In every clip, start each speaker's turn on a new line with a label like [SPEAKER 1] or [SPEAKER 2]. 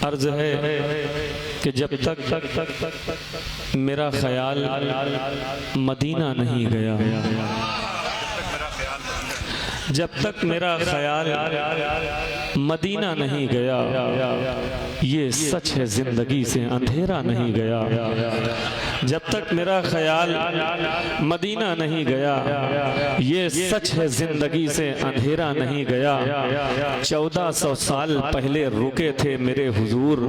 [SPEAKER 1] अर्ज है कि जब तक मेरा ख्याल मदीना नहीं गया, जब तक मेरा ख्याल मदीना नहीं गया, ये सच है जिंदगी से अंधेरा नहीं गया। जब तक मेरा ख्याल मदीना नहीं गया, ये सच है जिंदगी से अंधेरा नहीं गया। 1400 साल पहले रुके थे मेरे हुजूर,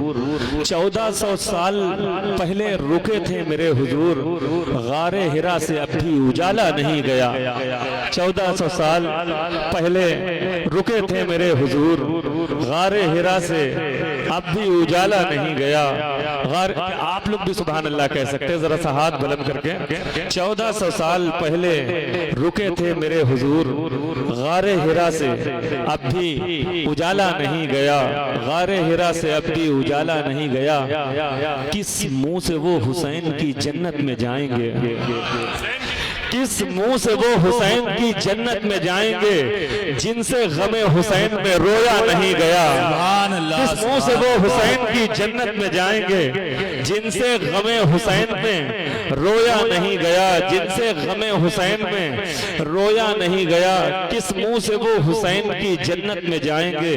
[SPEAKER 1] 1400 साल पहले रुके थे मेरे हुजूर, गारे हिरा से अब भी उजाला नहीं गया। 1400 साल पहले रुके थे मेरे हुजूर, गारे हिरा से अब भी उजाला नहीं गया। आप लोग भी सुभान अल्लाह कह सकते हैं, जरा सा हाथ बुलंद करके। 1400 साल पहले रुके थे मेरे हुजूर, गारे हिरा से अब भी उजाला नहीं गया, गारे हिरा से अब भी उजाला नहीं गया। किस मुंह से वो हुसैन की जन्नत में जाएंगे, किस मुंह से वो हुसैन की जन्नत में जाएंगे जिनसे गमे हुसैन में रोया नहीं गया। किस मुंह से वो हुसैन की जन्नत में जाएंगे जिनसे गमे हुसैन में रोया नहीं गया, जिनसे गमे हुसैन में रोया नहीं गया। किस मुंह से वो हुसैन की जन्नत में जाएंगे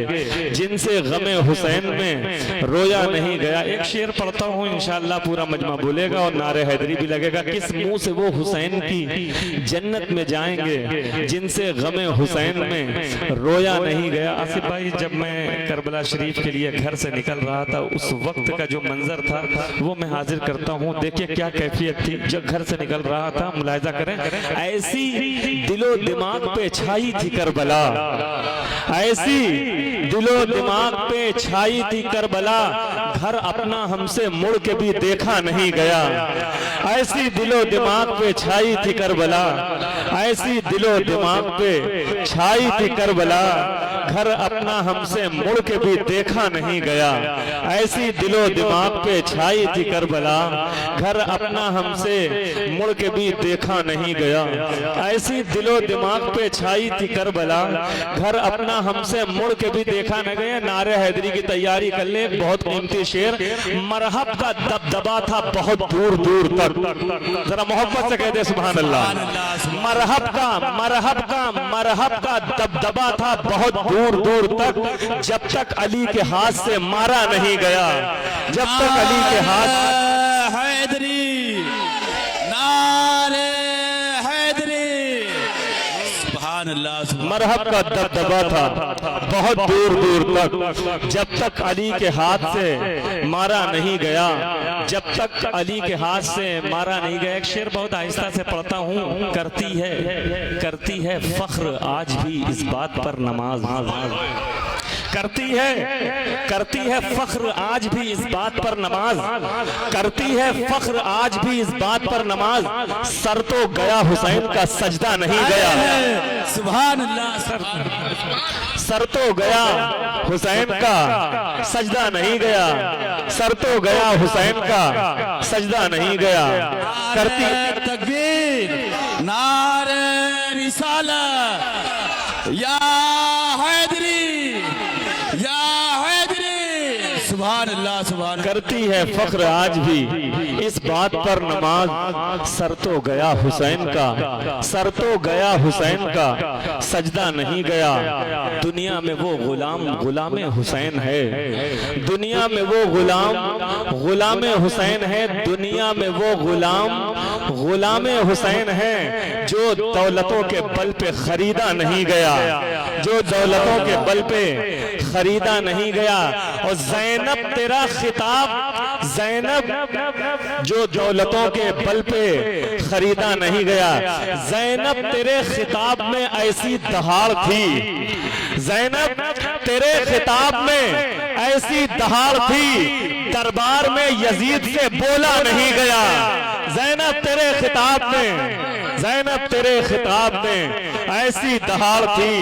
[SPEAKER 1] जिनसे गमे हुसैन में रोया नहीं गया। एक शेर पढ़ता हूँ, इंशाअल्लाह पूरा मजमा बोलेगा और नारे हैदरी भी लगेगा। किस मुंह से वो हुसैन की जन्नत में जाएंगे जिनसे गमे हुसैन में रोया नहीं गया। आसिफ भाई, जब मैं करबला शरीफ के लिए घर से निकल रहा था, उस वक्त का जो मंजर था वो मैं हाजिर करता हूँ। देखिए क्या कैफियत थी जब घर से निकल रहा था, मुलाहिजा करें। ऐसी दिलो दिमाग पे छाई थी करबला, ऐसी दिलो दिमाग पे छाई थी करबला, घर अपना हमसे मुड़ के भी देखा नहीं गया। ऐसी दिलो दिमाग पे छाई थी करबला, ऐसी दिलो दिमाग पे छाई थी करबला, घर अपना हमसे मुड़ के भी देखा नहीं गया। ऐसी दिलो दिमाग पे छाई थी करबला, घर अपना हमसे मुड़ के भी देखा नहीं गया। ऐसी दिलो दिमाग पे छाई थी करबला, घर अपना हमसे मुड़ के भी देखा नहीं गया। नारे हैदरी की तैयारी कर ले, बहुत कीमती शेर। मरहब का दबदबा था बहुत दूर दूर तक, जरा मोहब्बत से कह दे सुभान अल्लाह। मरहब का दबदबा था बहुत दूर दूर तक, जब तक अली के हाथ से मारा नहीं गया, जब तक अली के हाथ।
[SPEAKER 2] हैदरी, नारे हैदरी, सुभान अल्लाह।
[SPEAKER 1] मरहब का दबदबा था बहुत दूर दूर तक, जब तक अली के हाथ से मारा नहीं गया, जब तक अली के हाथ से मारा नहीं गया। एक शेर बहुत आहिस्ता से पढ़ता हूँ। करती है फख्र आज भी इस बात पर नमाज, करती है फख्र आज भी इस बात पर नमाज, करती है फख्र आज भी इस बात पर नमाज, सर तो गया हुसैन का सजदा नहीं गया।
[SPEAKER 2] सुभान अल्लाह।
[SPEAKER 1] सर तो गया हुसैन का सजदा नहीं गया, सर तो गया हुसैन का सजदा नहीं गया। करती
[SPEAKER 2] तकबीर, नारे रिसालत, या हैदरी, या हैदरी, सुभान अल्लाह, सुभान।
[SPEAKER 1] करती है फख्र आज भी इस बात पर नमाज, सर तो गया हुसैन का, सर तो गया हुसैन का सजदा नहीं गया। दुनिया में वो गुलाम हुसैन है, दुनिया में वो गुलाम हुसैन है, दुनिया में वो गुलाम हुसैन है, जो दौलतों के बल पे खरीदा नहीं गया, जो दौलतों के बल पे खरीदा नहीं गया। और ज़ैनब तेरा खिताब, ज़ैनब जो दौलतों के बल पे खरीदा नहीं गया, ज़ैनब तेरे खिताब में ऐसी दहाड़ थी, ज़ैनब तेरे खिताब में ऐसी दहाड़ थी, दरबार में यजीद से बोला नहीं गया। ज़ैनब तेरे खिताब में, ज़ैनब तेरे खिताब में ऐसी दहाड़ थी,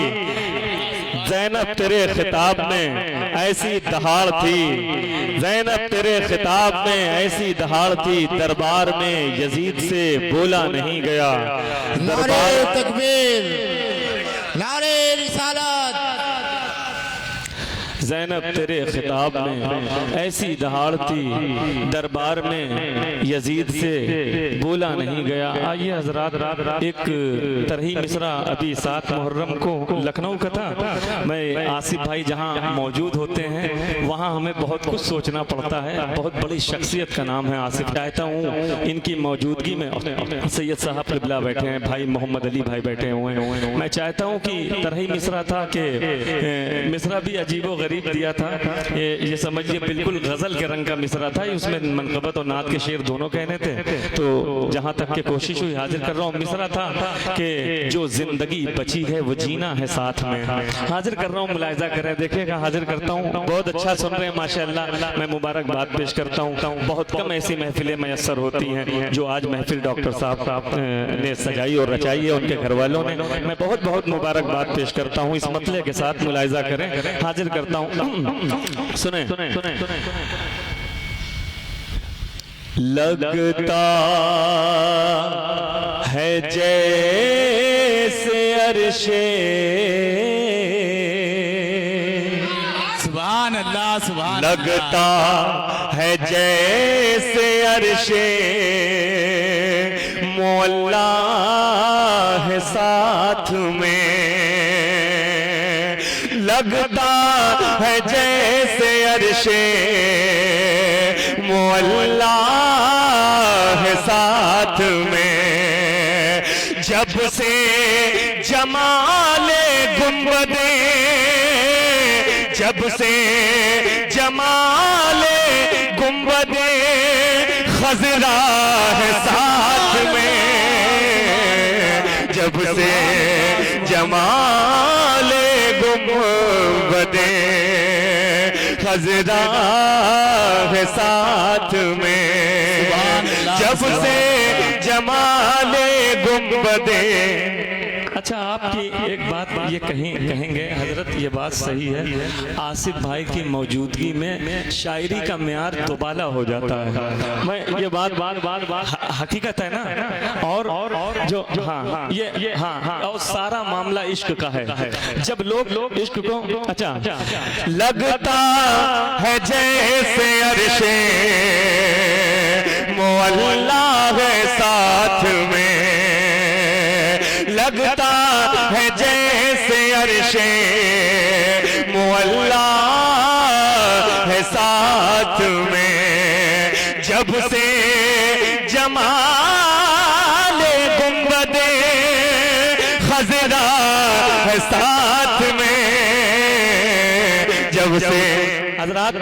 [SPEAKER 1] ज़ैनब तेरे खिताब में ऐसी दहाड़ थी, ज़ैनब तेरे खिताब में ऐसी दहाड़ थी, दरबार में यजीद से बोला नहीं गया।
[SPEAKER 2] नारे तकबीर, नारे रिसालत,
[SPEAKER 1] ज़ैनब तेरे खिताब में ऐसी दहाड़ती दरबार में यजीद से बोला नहीं गया। आइए हजरात, एक तरही मिसरा अभी 7 मुहर्रम को लखनऊ का था। मैं आसिफ भाई जहां मौजूद होते हैं वहां हमें बहुत कुछ सोचना पड़ता है। बहुत बड़ी शख्सियत का नाम है आसिफ। चाहता हूँ इनकी मौजूदगी में सैयद साहब किबला बैठे हैं, भाई मोहम्मद अली भाई बैठे हुए हैं। मैं चाहता हूँ कि तरही मिसरा था कि मिसरा भी अजीबो गरीब दिया था। ये समझिए बिल्कुल गजल के रंग का मिसरा था। उसमें मनकबत और नात के शेर दोनों कहने थे। तो जहाँ तक के कोशिश हुई हाजिर कर रहा हूँ। मिसरा था कि जो जिंदगी बची है वो जीना है साथ में। हाजिर कर रहा हूँ, मुलाहिजा करें, देखिएगा। हाजिर करता हूँ। बहुत अच्छा सुन रहे हैं माशाअल्लाह। मैं मुबारकबाद पेश करता हूँ। बहुत कम ऐसी महफिलें मैसर होती हैं जो आज महफिल डॉक्टर साहब ने सजाई और रचाई है, उनके घर वालों ने। मैं बहुत बहुत मुबारकबाद पेश करता हूँ। इस मतले के साथ मुलाहिजा करें, हाजिर करता हूँ। सुने लगता है जैसे अरशे,
[SPEAKER 2] सुभान अल्लाह सुभान
[SPEAKER 1] लगता है जैसे अरशे मौला है साथ में। लगता है जैसे अरशे मौला है साथ में। जब से जमाले गुंबदे, जब से जमाले गुंबदे खजरा है साथ में। जब से जमाले गुंबदे खजरा है साथ में। जब से जमाले गुंबदे। अच्छा, आपकी एक बात ये कहेंगे हजरत, ये बात सही है। आसिफ भाई की मौजूदगी में शायरी का म्यार दोबाला हो जाता है। मैं ये बात हकीकत है ना। और जो हाँ ये हाँ और सारा मामला इश्क का है। जब लोग इश्क को अच्छा लगता है जैसे अरशे मौला है साथ में। लगता है जैसे अरशे मौला है साथ में। जब से जमाले गुंबदे खजरा है साथ में। जब से हजरात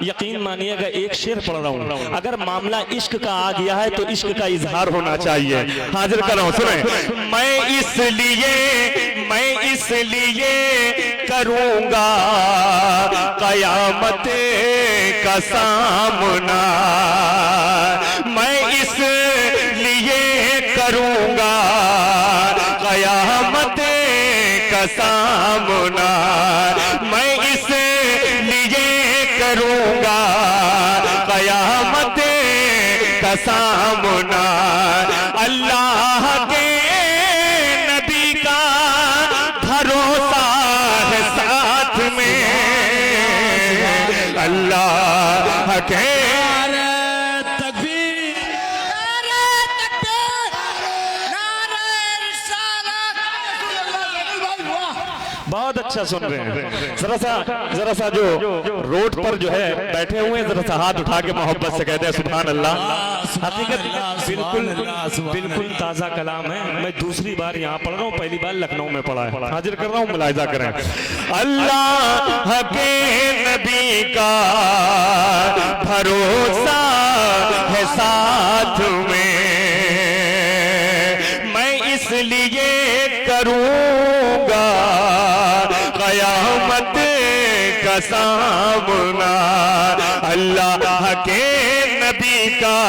[SPEAKER 1] यकीन मानिएगा, एक शेर पढ़ रहा हूँ। अगर मामला इश्क का आ गया है तो इश्क का इजहार होना चाहिए। हाजिर कर रहा हूँ, सुने। मैं इसलिए करूँगा कयामत का सामना। मैं इसलिए करूँगा कयामत का सामना। मैं इसलिए करूँगा कयामत का सामना। अल्लाह के नबी का भरोसा है साथ में। अल्लाह के बहुत अच्छा सुन रहे हैं। जरा सा जो रोड पर जो है बैठे हुए हैं, जरा सा हाथ उठा के मोहब्बत से कहते हैं सुभान अल्लाह। हकीकत बिल्कुल ताज़ा कलाम है। मैं दूसरी बार यहाँ पढ़ रहा हूँ, पहली बार लखनऊ में पढ़ा है। हाजिर कर रहा हूँ, मुलाहिजा करें। अल्लाह के नबी का भरोसा है साथ में। मैं इसलिए करूँगा कयामत का सामना। अल्लाह के नबी का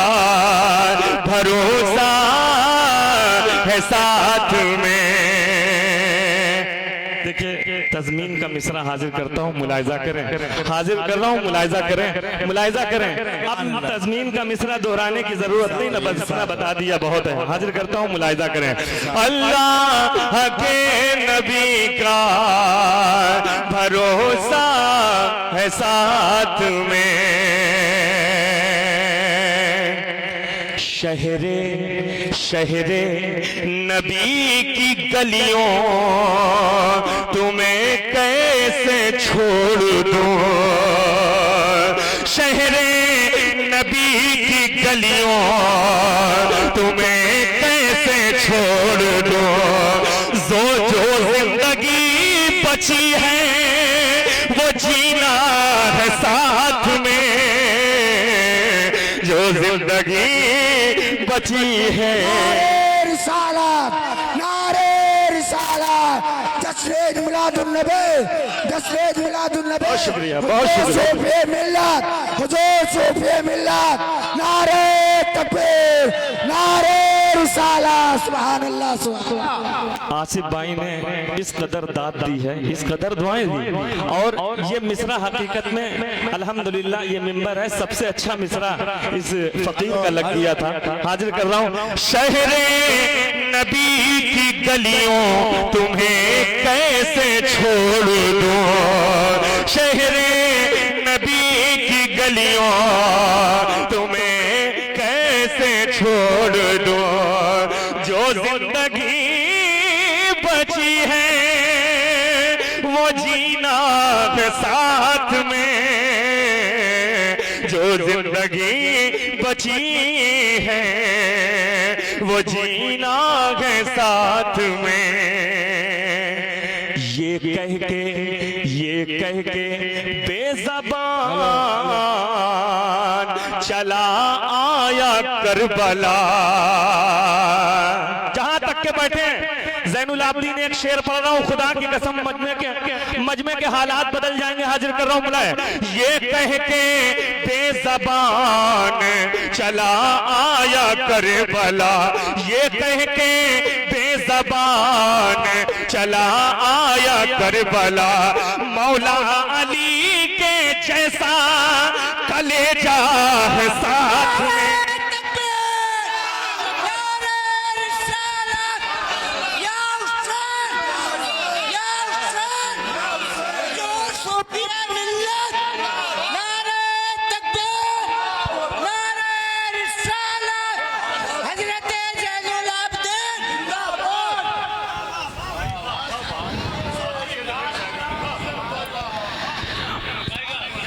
[SPEAKER 1] भरोसा है साथ में। देखिए तज़मीन का मिसरा हाजिर करता हूँ, मुलाहिजा करें। हाजिर कर रहा हूँ, मुलाहिजा करें, मुलाहिजा करें। अब तज़मीन का मिसरा दोहराने की जरूरत नहीं ना, बस इतना बता दिया बहुत है। हाजिर करता हूँ, मुलाहिजा करें। अल्लाह के नबी का भरोसा है साथ में, शहरे शहरे नबी की गलियों तुम्हें कैसे छोड़ दूं, शहरे नबी की गलियों तुम्हें कैसे छोड़ दूं। जो जिंदगी बची है वो जीना है साथ में, जो जिंदगी बची है।
[SPEAKER 3] नारे रिसालत, नारे रिसालत, जश्न मिलादुन नबी, जश्न मिलादुन नबी।
[SPEAKER 1] बहुत शुक्रिया, बहुत शुक्रिया।
[SPEAKER 3] सूफी मिल्लत, हुजूर सूफी मिल्लत, नारे तकबीर, नारे रिसालत, सुभान अल्लाह, सुभान अल्लाह।
[SPEAKER 1] आसिफ भाई ने इस कदर दाद दी है, इस कदर दुआएं दी, और ये मिसरा हकीकत में अल्हम्दुलिल्लाह ये मिंबर है, सबसे अच्छा मिसरा इस फकीर का लग गया था। हाजिर कर रहा हूँ। शहरे नबी की गलियों तुम्हें कैसे छोड़ दूं, शहरे नबी की गलियों तुम्हें कैसे छोड़ दूं। जो जिंदगी बची है वो जीना है साथ में, जो जिंदगी बची है वो जीना है साथ में। ये कह के बेज़बान चला आया करबला। जहां तक के बैठे ज़ैनुल आबिदीन एक शेर पढ़ रहा हूं, खुदा की कसम मजमे के हालात बदल जाएंगे। हाजिर कर रहा हूं मुलाय। ये कह के बेज़बान चला आया करबला, ये कह के बेज़बान चला आया करबला। मौला अली के जैसा कलेजा है साथ में।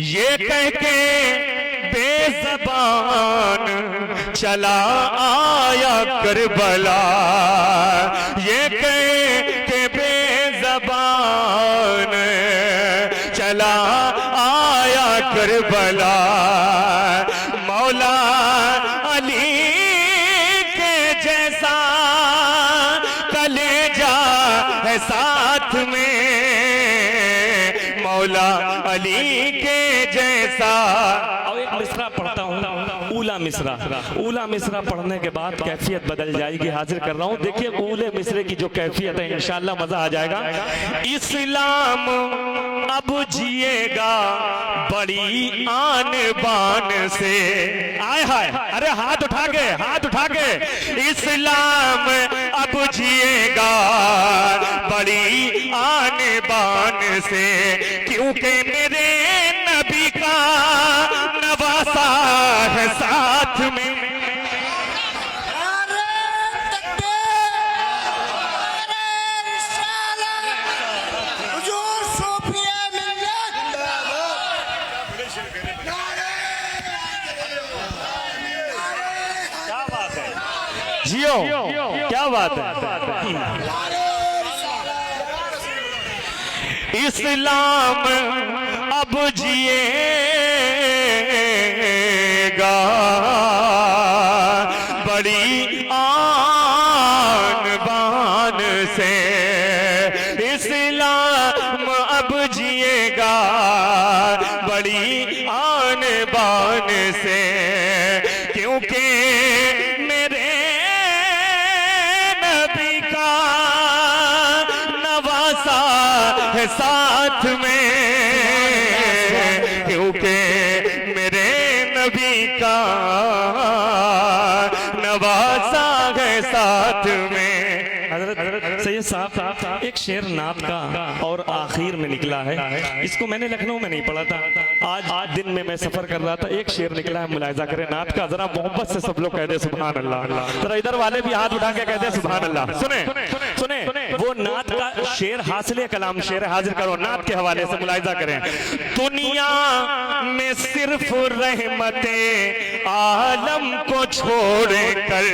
[SPEAKER 1] ये कह के बेज़बान चला आया करबला, ये कह के बेज़बान चला आया करबला। मौला अली के जैसा कलेजा है साथ में, मौला अली के जैसा। और एक मिसरा पढ़ता हूँ, ऊला मिसरा। ऊला मिसरा पढ़ने के बाद कैफियत बदल जाएगी। हाजिर कर रहा हूँ, देखिए ऊले मिसरे की जो कैफियत है इंशाल्लाह मजा आ जाएगा। इस्लाम अब जिएगा बड़ी आन बान से। आए हाय, अरे हाथ उठा के, हाथ उठा के। इस्लाम अब जिएगा बड़ी आन बान से, क्योंकि मेरे नबी का नवासा है साथ में। जियो, क्या बात है। इस्लाम अब जिएगा बड़ी आन बान से। इस्लाम अब जिएगा बड़ी आन बान से, क्योंकि मेरे नबी का नवासा है। साथ में, क्योंकि मेरे नबी का नवासा है साथ में। हज़रत सैयद साहब एक शेर नात का और आखिर में निकला है, इसको मैंने लखनऊ में नहीं पढ़ा था, आज दिन में मैं सफर कर रहा था, एक शेर निकला है, मुलाहिजा करें नात का, जरा मोहब्बत से सब लोग कह दे सुभान अल्लाह। जरा इधर वाले भी हाथ उठा के कह दे सुभान अल्लाह। सुने सुने वो नात का शेर हासिल कलाम शेर हाजिर करो, नात के हवाले से मुलाहिजा करें। दुनिया में सिर्फ रहमते आलम को छोड़ कर,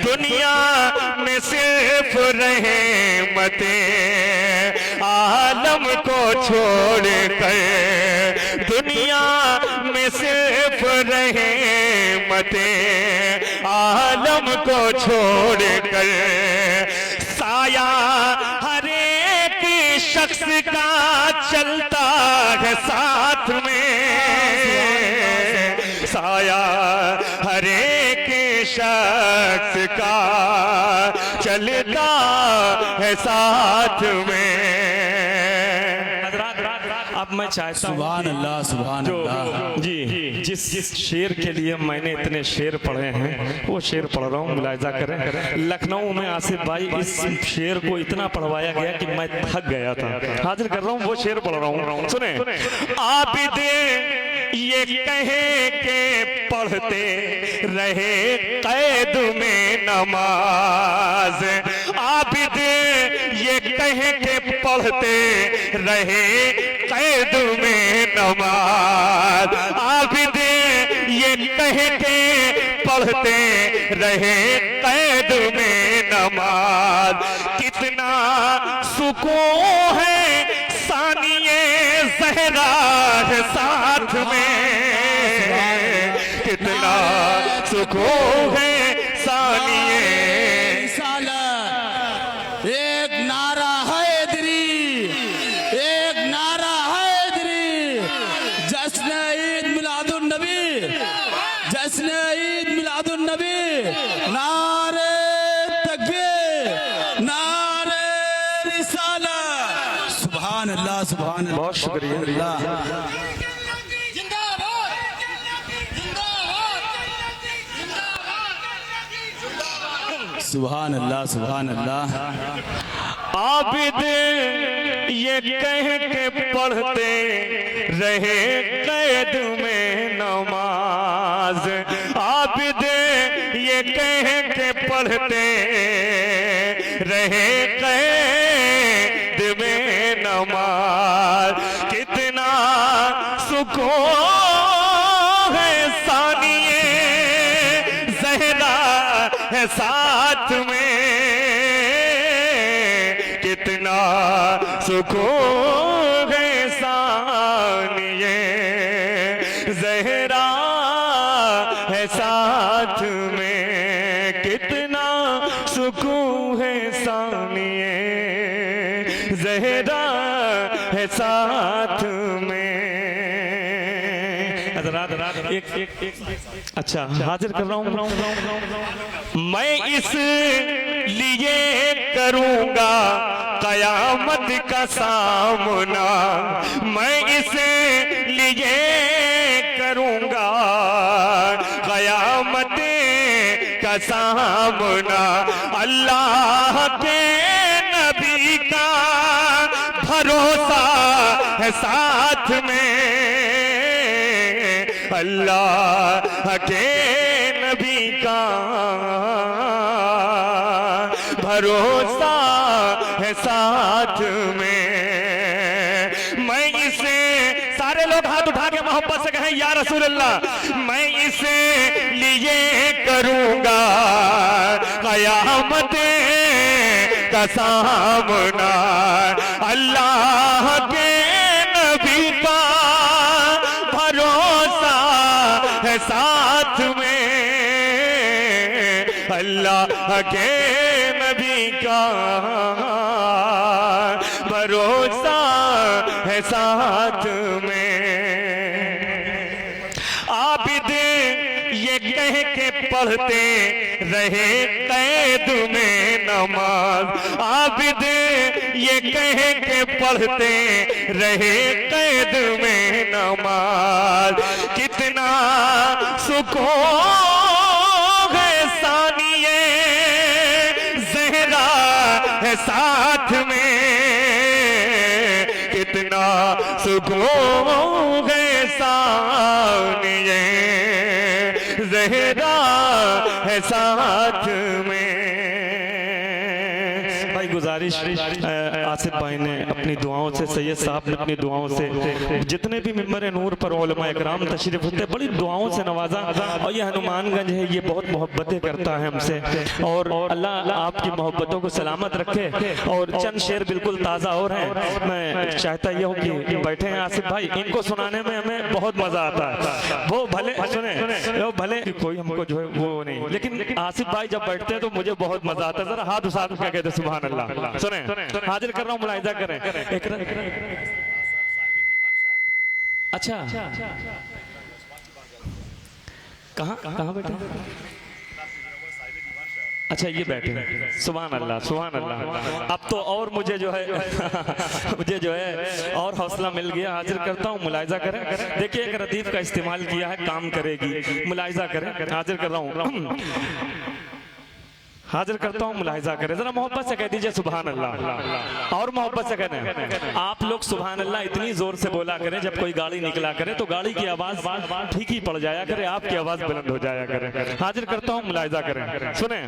[SPEAKER 1] दुनिया में सिर्फ रहमते आलम को छोड़ कर, दुनिया में सिर्फ रहमते आलम को छोड़ कर, साया हर एक शख्स का चलता है साथ में, साया हर एक शख्स का चलता है साथ में। अब मैं चाहता हूँ
[SPEAKER 2] सुभान अल्लाह सुभान अल्लाह।
[SPEAKER 1] जी जिस शेर के लिए मैंने इतने शेर पढ़े हैं वो शेर पढ़ रहा हूँ, मुलाहिजा करें। लखनऊ में आसिफ भाई इस शेर को इतना पढ़वाया गया कि मैं थक गया था, हाजिर कर रहा हूँ, वो शेर पढ़ रहा हूँ। सुने, आबिद ये कहे के पढ़ते रहे कैद में नमाज, आबिद ये कहे के पढ़ते रहे कैद में नमाज, आबिद ये कह के पढ़ते रहे कैद में नमाज, कितना सुकून है सानिए ज़हरा है साथ में, कितना सुकून है सानिए।
[SPEAKER 2] एक नारा हैदरी, एक नारा हैदरी, जश्न ईद मिलादुन नबी, जश्न ईद मिलादुन नबी, नारे तकबीर, नारे रिसालत। सुभान अल्लाह सुभान अल्लाह।
[SPEAKER 1] बहुत शुक्रिया।
[SPEAKER 2] सुभान अल्लाह सुभान अल्लाह।
[SPEAKER 1] आबिद ये कह के पढ़ते रहे कैद में नमाज, आबिद ये कह के पढ़ते रहे कैद में नमाज, कितना सुकून है सानिए ज़हरा है साथ में, कितना सुकून है सानिए ज़हरा है साथ में, कितना सुकून है सानिए ज़हरा है साथ में। एक अच्छा हाजिर कर रहा हूँ, मैं इस लिए करूँगा कयामत का सामना, मैं इस लिए करूँगा कयामत का सामना, अल्लाह के नबी का भरोसा है साथ में, अल्लाह के नबी का भरोसा है साथ में। मैं इसे, सारे लोग हाथ उठा के मोहब्बत से कहें या रसूल अल्लाह, मैं इसे लिए करूँगा क़यामत का सामना, अल्लाह के नबी का भरोसा है साथ में, अल्लाह के नबी का भरोसा है साथ में। आबिद ये कह के पढ़ते रहे कैद में नमाज। आबिद ये कह के पढ़ते रहे कैद में नमाज। कितना सुकून है सानिए ज़हरा है साथ में, कितना सुकून है सानिए ज़हरा है साथ में। भाई गुजारिश, आसिफ भाई ने अपनी दुआओं से, सैयद साहब ने अपनी दुआओं से, जितने भी मिंबर नूर पर उलमा इकराम तशरीफ होते बड़ी दुआओं से नवाजा। और ये हनुमानगंज है, ये बहुत मोहब्बतें करता है हमसे, और अल्लाह आपकी मोहब्बतों को सलामत रखे। और चंद शेर बिल्कुल ताज़ा और हैं, मैं चाहता ये हूँ कि बैठे हैं आसिफ भाई, इनको सुनाने में हमें बहुत मजा आता है। वो भले सुने, वो भले कोई हमको जो है वो नहीं, लेकिन आसिफ भाई जब बैठते हैं तो मुझे बहुत मजा आता है। जरा हाथ उठा के कहते सुभान अल्लाह। सुने, हाजिर कर रहा हूँ, मुलाहिजा करें। अच्छा, कहाँ बैठे? अच्छा, ये बैठे हैं। सुभान अल्लाह, सुभान अल्लाह। अब तो और मुझे जो है मुझे जो है और हौसला मिल गया। हाजिर करता हूँ, मुलाहिजा करें। देखिए, एक रदीफ का इस्तेमाल किया है, काम करेगी, मुलाहिजा करें। हाजिर कर रहा हूँ, हाजिर करता हूँ, मुलाहिजा करें। जरा मोहब्बत से कह दीजिए सुभान अल्लाह, और मोहब्बत से कहते। आप लोग सुभान अल्लाह इतनी जोर से बोला करें, जब कोई गाड़ी निकला करे तो गाड़ी की आवाज ठीक ही पड़ जाया करे, आपकी आवाज बुलंद हो जाया करे। हाजिर करता हूँ, मुलाहिजा करें। सुने,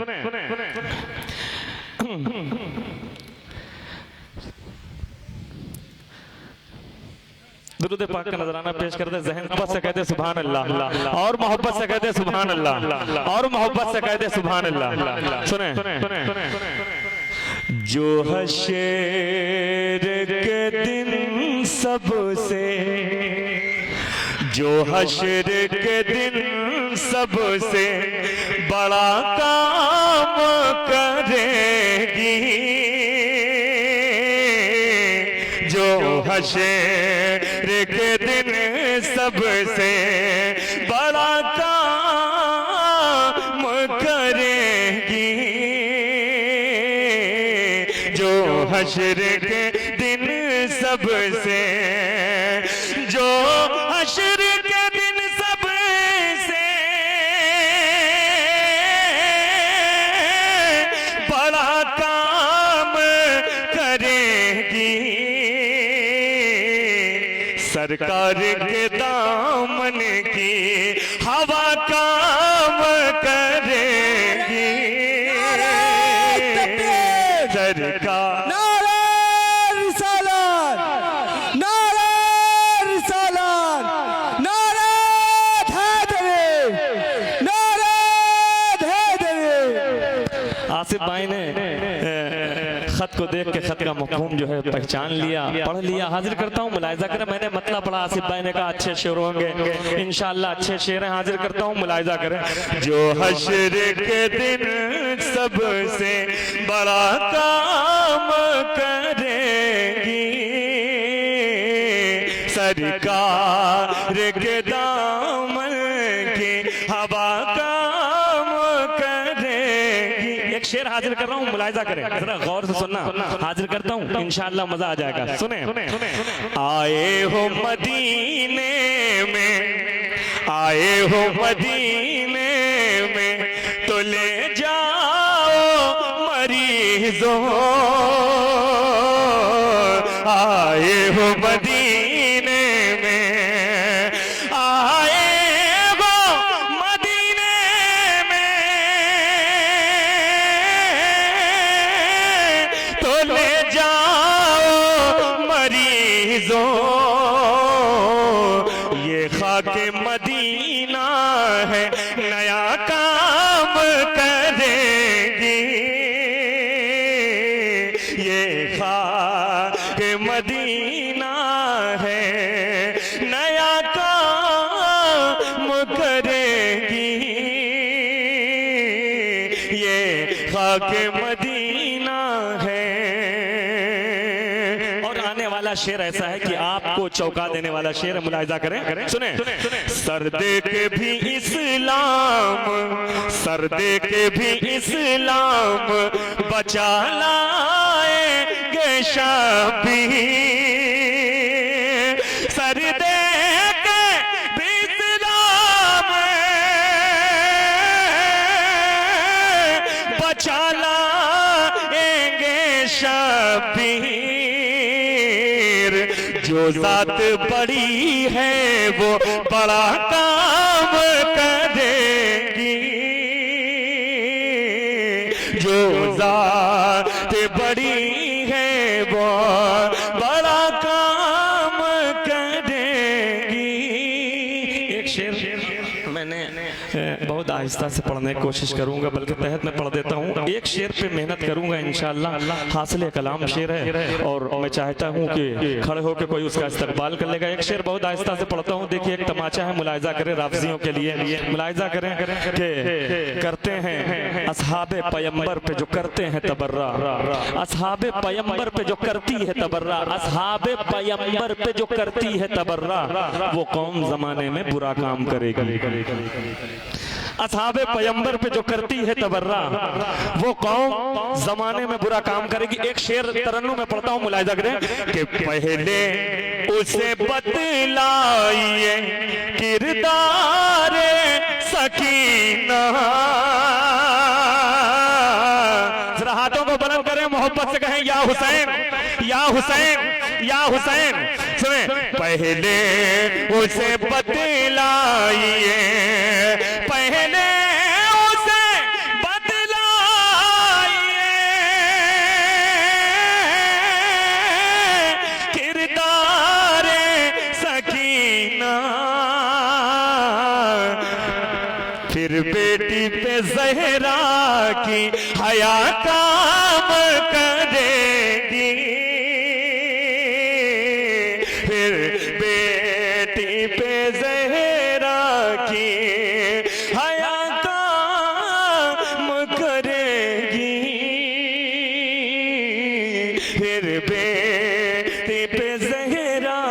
[SPEAKER 1] दुरूद पाक का नजराना पेश करते, ज़हन मोहब्बत से कहते सुभान अल्लाह, और मोहब्बत से कहते सुभान अल्लाह, और मोहब्बत से कहते सुभान अल्लाह। सुने, जो हशर के दिन सबसे, जो हशर के दिन सबसे बड़ा काम करेगी, जो हशर के दिन सबसे बड़ा काम करेगी, जो हशर के दिन सबसे, जो हशर के दिन सबसे बड़ा काम करेगी, सरकार के दामन की हवा काम करेगी, सरकार।
[SPEAKER 3] नारे रिसालत, नारे रिसालत, नारे हैदरी, नारे हैदरी।
[SPEAKER 1] आसिफ भाई ने खत को देख के खत का मफ़हूम जो है पहचान लिया, पढ़ लिया। हाजिर करता हूँ, मुलाहिजा करें। मैंने मतलब पढ़ा, आसिफ भाई ने कहा अच्छे शेर होंगे, इंशाअल्लाह अच्छे शेर हैं। हाजिर करता हूँ, मुलाहिजा करें। जो हश्र के दिन सबसे बड़ा काम करेगी, सरकार के दामन की हवा काम करेगी। एक शेर हाजिर कर रहा हूँ, मुलाहिजा करें, जरा गौर से सुनना। हाजिर करता हूँ, इंशाअल्लाह मजा आ जाएगा। सुने, आए हो मदीने में, आए हो मदीने में, तो ले जाओ मरीजों, आए हो मदीने में, आए हो मदीने में, तो ले जाओ मरीजों, ये खाके मदीना है नया काम करेगी, ये खाके मदीना है नया काम करेगी, ये खाके मदीना है। और आने वाला अगला शेर ऐसा है कि आपको चौंका देने वाला शेर है, मुलाहिजा करें, सुने। सर दे के भी इस्लाम, सर दे के भी इस्लाम बचा लाएंगे शबीर, सर दे के भी इस्लाम बचा लाएंगे शबीर, जो जात बड़ी है वो बड़ा काम करेगी, जो जात बड़ी है वो बड़ा काम करेगी। एक शेर मैंने बहुत आहिस्ता से पढ़ने की कोशिश करूंगा, बल्कि तहत में पढ़ देता हूँ। एक शेर पे मेहनत करूंगा इंशाअल्लाह। हासिल कलाम शेर है और मैं चाहता हूँ कि खड़े होकर कोई उसका इस्तकबाल कर लेगा। एक शेर बहुत आहिस्ता से पढ़ता हूँ। देखिए एक तमाचा है, मुलाहिजा करें राफ़ज़ियों के लिए, मुलाहिजा करें कि करते हैं असहाबे पैगंबर पे जो करते हैं तबर्रा, असहाबे पैगंबर पे जो करती है तबर्रा, असहाबे पैगंबर पे जो करती है तबर्रा, वो कौम जमाने में बुरा काम करेगी। असहाबे पैगंबर पे जो करती है तबर्रा, वो कौम जमाने में बुरा काम करेगी। एक शेर तरन्नुम में पढ़ता हूँ, मुलाहिजा करें कि पहले उसे बतलाइए किरदार सकीना, जरा हाथों को बुलंद करें, मोहब्बत से कहें या हुसैन, या हुसैन, या हुसैन। सुने, पहले उसे बतलाइए, पहले उसे बतलाइए किरदार सकीना, फिर बेटी पे ज़हरा की हया काम करेगी, फिर बेटी पे ज़हरा की हया काम करेगी, फिर बेटी पे ज़हरा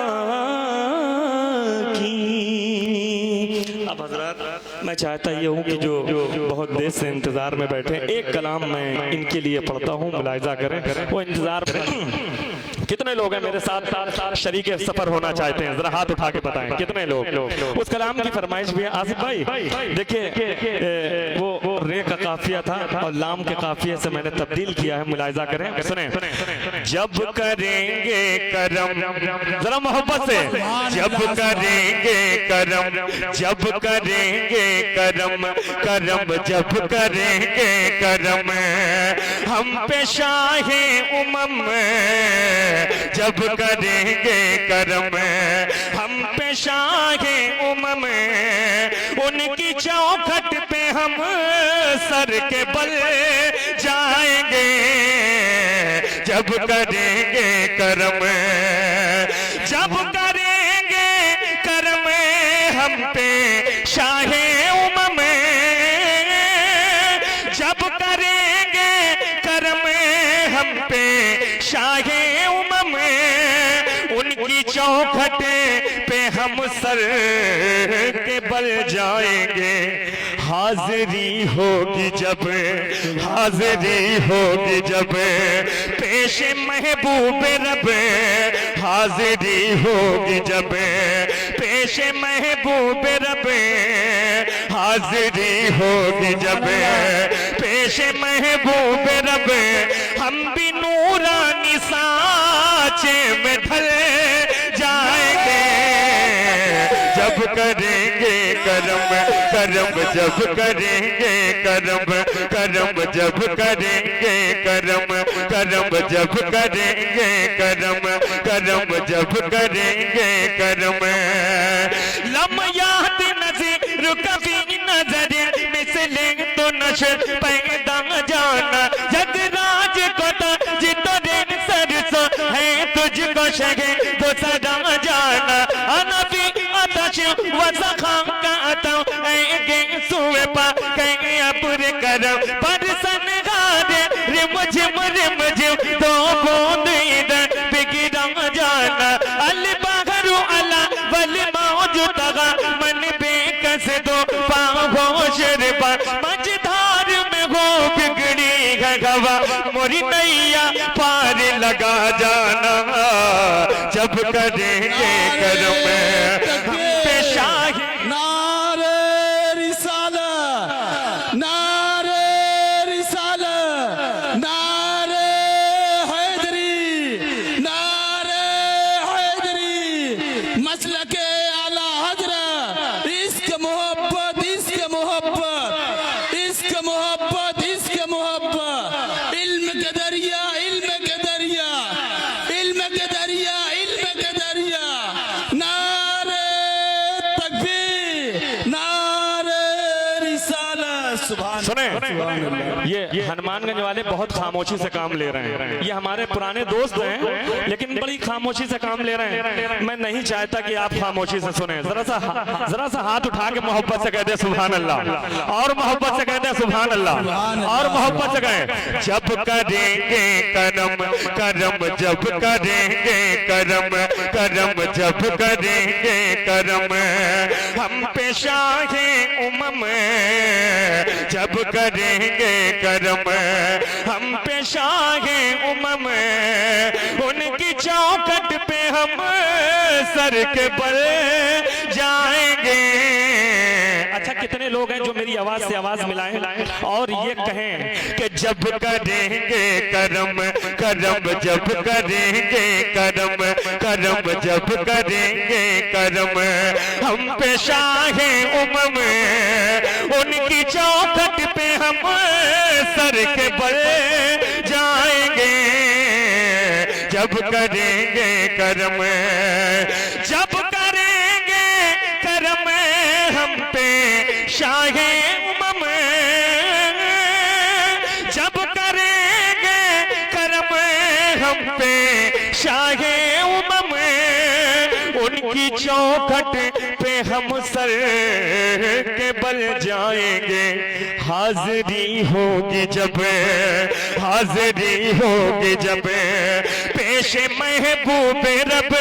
[SPEAKER 1] की। अब हज़रात मैं चाहता ये हूँ कि जो बहुत देर से इंतजार में बैठे, एक कलाम मैं इनके लिए पढ़ता हूँ, मुलाहिजा करें। वो इंतजार कितने लोग हैं मेरे साथ शरीके सफर होना चाहते हैं, जरा हाथ उठा के बताएं कितने लोग। उस कलाम की फरमाइश भी है। आसिफ भाई देखिए वो रे का काफिया था और लाम के काफिये से मैंने तब्दील किया है, मुलाहिजा करें, सुने। जब करेंगे करम, जरा मोहब्बत से, जब करेंगे करम, जब करेंगे करम, करम जब करेंगे करम, हम पे शाहे उमम, जब करेंगे करम हम पे शाहे उमम, उनकी चौखट पे हम सर के बल जाएंगे, जब करेंगे करम, जब करेंगे करम हम पे शाहे उमम, जब करेंगे करम हम पे शाहे उमम, उनकी चौखट पे हम सर के बल जाएंगे। हाजिरी होगी जब, हाजिरी होगी जब पेश महबूब रब, हाजिरी होगी जब पेश महबूब रब, हाजिरी होगी जब पेश महबूब रब, हम भी नूरानी सांचे में ढल जाएंगे, जब करेंगे करम, करम जब करेंगे करम, करम जब करेंगे करम, करम जब करेंगे करम, करम जब करेंगे करम, लम याद नज़ीर कभी नजर मिसले तो नशर पैदा जाना, जगराज को तो जितने सरसों है तुझको शगे तो सदा जाना, अनबी अतश वज़ख़ा का अतौ ऐगे सुए पा कहीं अपुर करम, पर सनगारे रिम झिम तो बूंद इधर बिगड़ा जाना, मुर्तगा मन बेकस दो पाहो शरबा मझधार में हो बिगड़ी गवा मोरी नैया पार लगा जाना जब करेंगे करम पे शाही
[SPEAKER 2] नारे रिसालत, नारे रिसालत, नारे हैदरी, नारे हैदरी, मसलके आला हजरत, इश्क मोहब्बत, इश्क मोहब्बत, इश्क मोहब्बत, इश्क मोहब्बत, इल्म के दरिया, इल्म के दरिया, इल्म के दरिया, इल्म के दरिया, नारे तकबीर, नारे रिसालत। सुभान
[SPEAKER 1] सुने ये हनुमानगंज वाले बहुत खामोशी से काम ले रहे हैं। ये हमारे पुराने दोस्त हैं लेकिन बड़ी खामोशी से काम ले रहे हैं। मैं नहीं चाहता कि आप खामोशी से सुने। जरा सा हाथ उठा के मोहब्बत से कह दे सुभान अल्लाह, और मोहब्बत से कह दे सुभान अल्लाह, और मोहब्बत से कहें जब करेंगे करम करम, जब करेंगे करम करम, जब करेंगे करम हम पे शाहे उमम, जब करेंगे करम हम पे शाहे उमम, उनकी चौखट पे हम सर के बल जाएंगे। अच्छा कितने लोग हैं जो मेरी आवाज से आवाज मिलाएं और ये कहें कि जब करेंगे करम करम, जब करेंगे करम करम, जब करेंगे करम हम पे शाहे उमम, उनकी चौखट पे हम सर के बल जाएंगे। जब करेंगे करम, जब करेंगे करम हम पे शाहे उमम, जब करेंगे करम हम पे शाहे उमम, उनकी चौखट पे हम सर के बल जाएंगे। हाजिरी होगी जब, हाजिरी होगी जब पेश महबूब रब,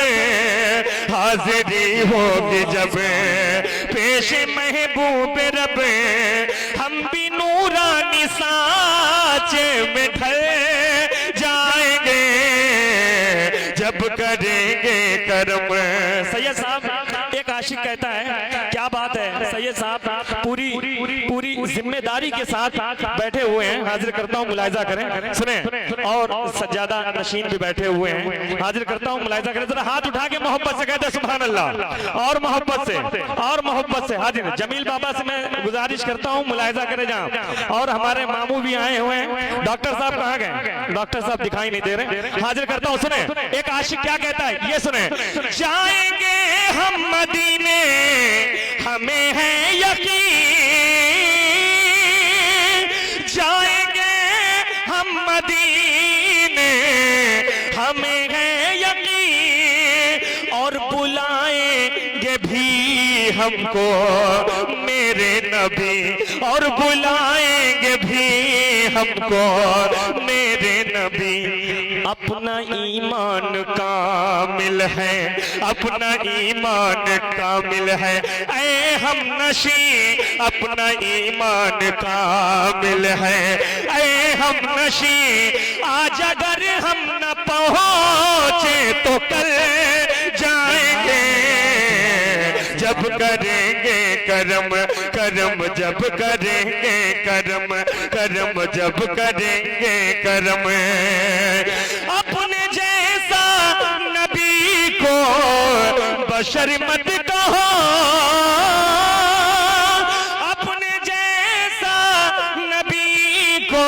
[SPEAKER 1] हाजिरी होगी जब पेश महबूब रब, हम भी नूरानी साँचे में ढल जाएंगे। जब करेंगे करम। सैयद साहब एक आशिक कहता है क्या बात है सैयद साहब, पूरी पूरी जिम्मेदारी के साथ बैठे हुए हैं। हाजिर करता हूँ मुलाहिजा करें, सुने, और सज्जादा नशीन भी बैठे हुए हैं। हाजिर करता हूँ मुलाहिजा करें, जरा हाथ उठा के मोहब्बत से कहते हैं सुभान अल्लाह, और मोहब्बत से, और मोहब्बत से। हाजिर जमील बाबा से मैं गुजारिश करता हूँ मुलाहिजा करें जहाँ, और हमारे मामू भी आए हुए हैं। डॉक्टर साहब कहाँ गए? डॉक्टर साहब दिखाई नहीं दे रहे। हाजिर करता हूँ, सुने एक आशिक क्या कहता है, ये सुने। जाएंगे हम मदीने हमें है यकीन, जाएंगे हम मदीने हमें है यकीन, और बुलाएंगे भी हमको मेरे नबी, और बुलाएंगे भी हमको मेरे नबी। अपना ईमान कामिल है, अपना ईमान कामिल है, ऐ हम नशी अपना ईमान कामिल है, ऐ हम नशी आज अगर हम न पहुंचे तो कल जाएंगे। जब करेंगे करम करम, जब करेंगे करम करम, जब करेंगे करम, अपने जैसा नबी को बशर मत कहो, अपने जैसा नबी को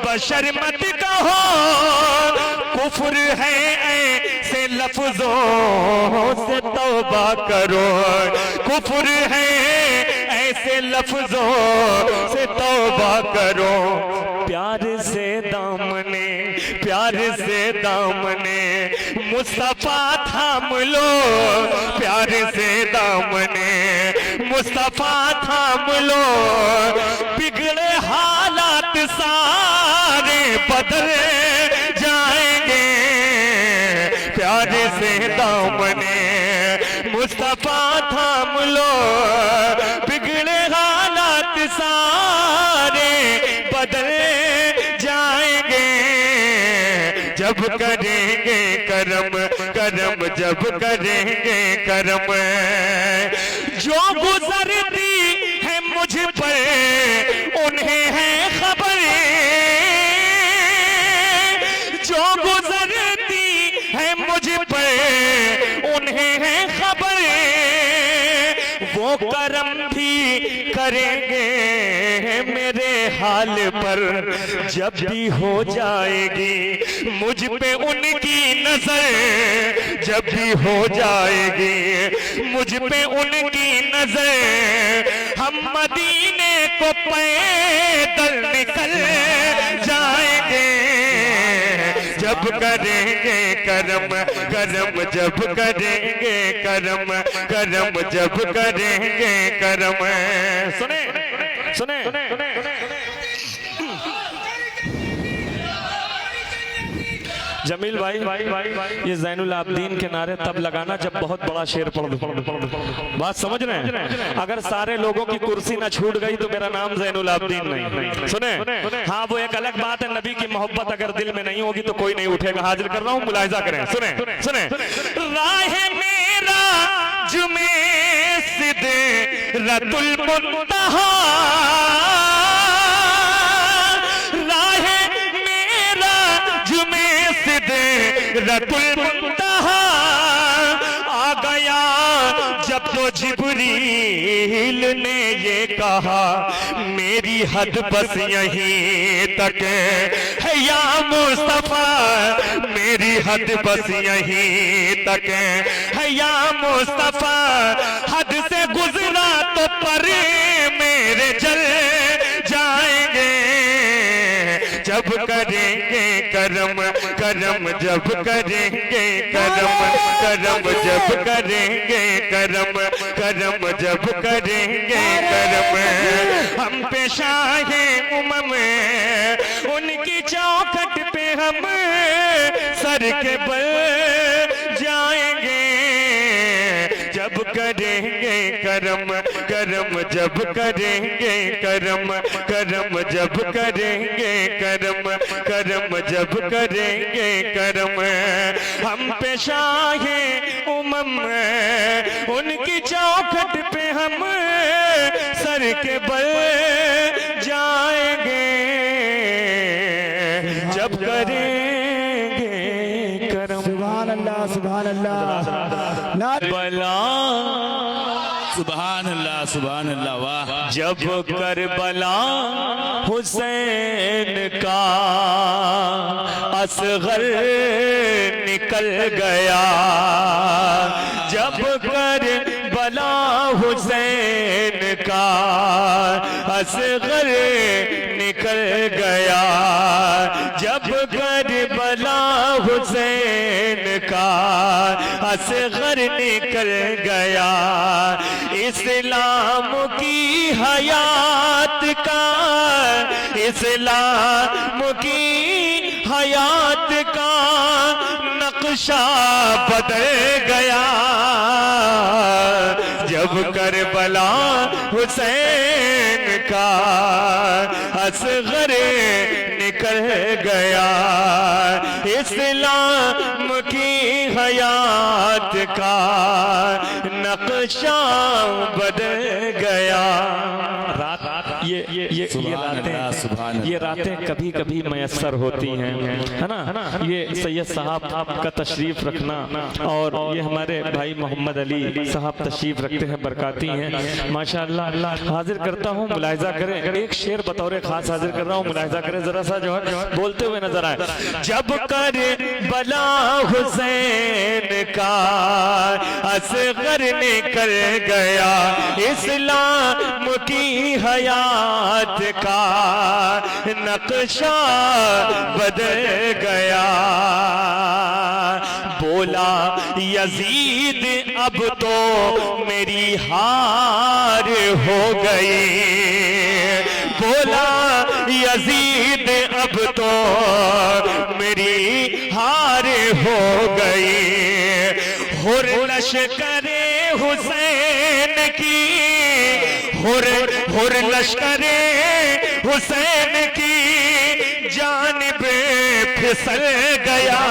[SPEAKER 1] बशर मत कहो। कुफ्र है ऐसे लफ्जों से तौबा करो, कुफ्र है ऐसे लफ्जों से तौबा करो। प्यार से दामने, प्यार से दामने मुस्तफा थाम लो, प्यार से दामने मुस्तफा थाम लो। बिगड़े हालात सारे बदल जाएंगे, प्यार से दामने मुस्तफा थाम लो, बिगड़े हालात सारे बदल जाएंगे जब करेंगे करम, करम जब करेंगे करम। जो गुजरती है मुझ पर उन्हें है खबर, जो गुजरती है मुझ पर उन्हें है खबर, वो करम भी करेंगे मेरे हाल पर जब भी हो जाएगी मुझ पे उनकी नजर, जब भी हो जाएगी मुझ पे उनकी नजर, हम मदीने को पैदल निकल जाएंगे जब करेंगे करम, करम जब करेंगे करम, करम जब करेंगे करम। सुने सुने जमील भाई, ये ज़ैनुल आबदीन के नारे तब लगाना जब बहुत बड़ा शेर पढ़ दो। बात समझ रहे हैं? अगर सारे लोगों की कुर्सी ना छूट गई तो मेरा नाम ज़ैनुल आबदीन नहीं। सुने, हाँ वो एक अलग बात है, नबी की मोहब्बत अगर दिल में नहीं होगी तो कोई नहीं उठेगा। हाजिर कर रहा हूँ, मुलाहिजा करें। सुने सुने, राह मेरा जुमे सिदरतुल मुंतहा, सिदरतुल मुंतहा आ गया जब तो जिब्रील ने ये कहा मेरी हद बस यहीं तक है या मुस्तफा, मेरी हद बस यहीं तक है या मुस्तफा, हद से गुजरा तो पर मेरे जल जाएंगे जब करेंगे करम, करम जब करेंगे करम, करम जब करेंगे करम, करम जब करेंगे करम। हम पे शाहे उमम उनकी चौखट पे हम सर के बल जाएंगे जब करेंगे करम, करम जब करेंगे करम, करम जब करेंगे करम, करम जब करेंगे करम। हम पे शाहे उमम उनकी चौखट पे हम सर के बल जाएंगे जब करेंगे करम।
[SPEAKER 3] सुभान अल्लाह, सुभान अल्लाह।
[SPEAKER 1] बला
[SPEAKER 2] सुभान अल्लाह, सुभान अल्लाह। वाह।
[SPEAKER 1] जब करबला हुसैन का असगर निकल गया, जब करबला हुसैन का असगर निकल गया, जब करबला हुसैन का असगर निकल गया, इस्लाम की हयात का, इस्लाम की हयात का नक्शा बदल गया, जब करबला हुसैन का असगर निकल गया, इस्लाम की हयात का नक्शा बदल गया। ये रातें कभी कभी मयसर होती हैं, है ना। ये सैयद साहब का तशरीफ रखना और ये हमारे भाई मोहम्मद अली साहब तशरीफ रखते हैं, बरकाती हैं माशाअल्लाह। हाजिर करता हूँ, मुलाहिजा करें। एक शेर बतौर खास हाजिर कर रहा हूँ, मुलाहिजा करें जरा सा, जो है बोलते हुए नजर आए। जब करबला हुसैन का असगर निकल गया, इस्लाम की हयात का नक्शा बदल गया, बोला यजीद अब तो मेरी हार हो गई, बोला यजीद अब तो मेरी हार हो गई, हुर लश्करे हुसैन की हुर हुर लश्करे हुसैन की जानिब फिसल गया।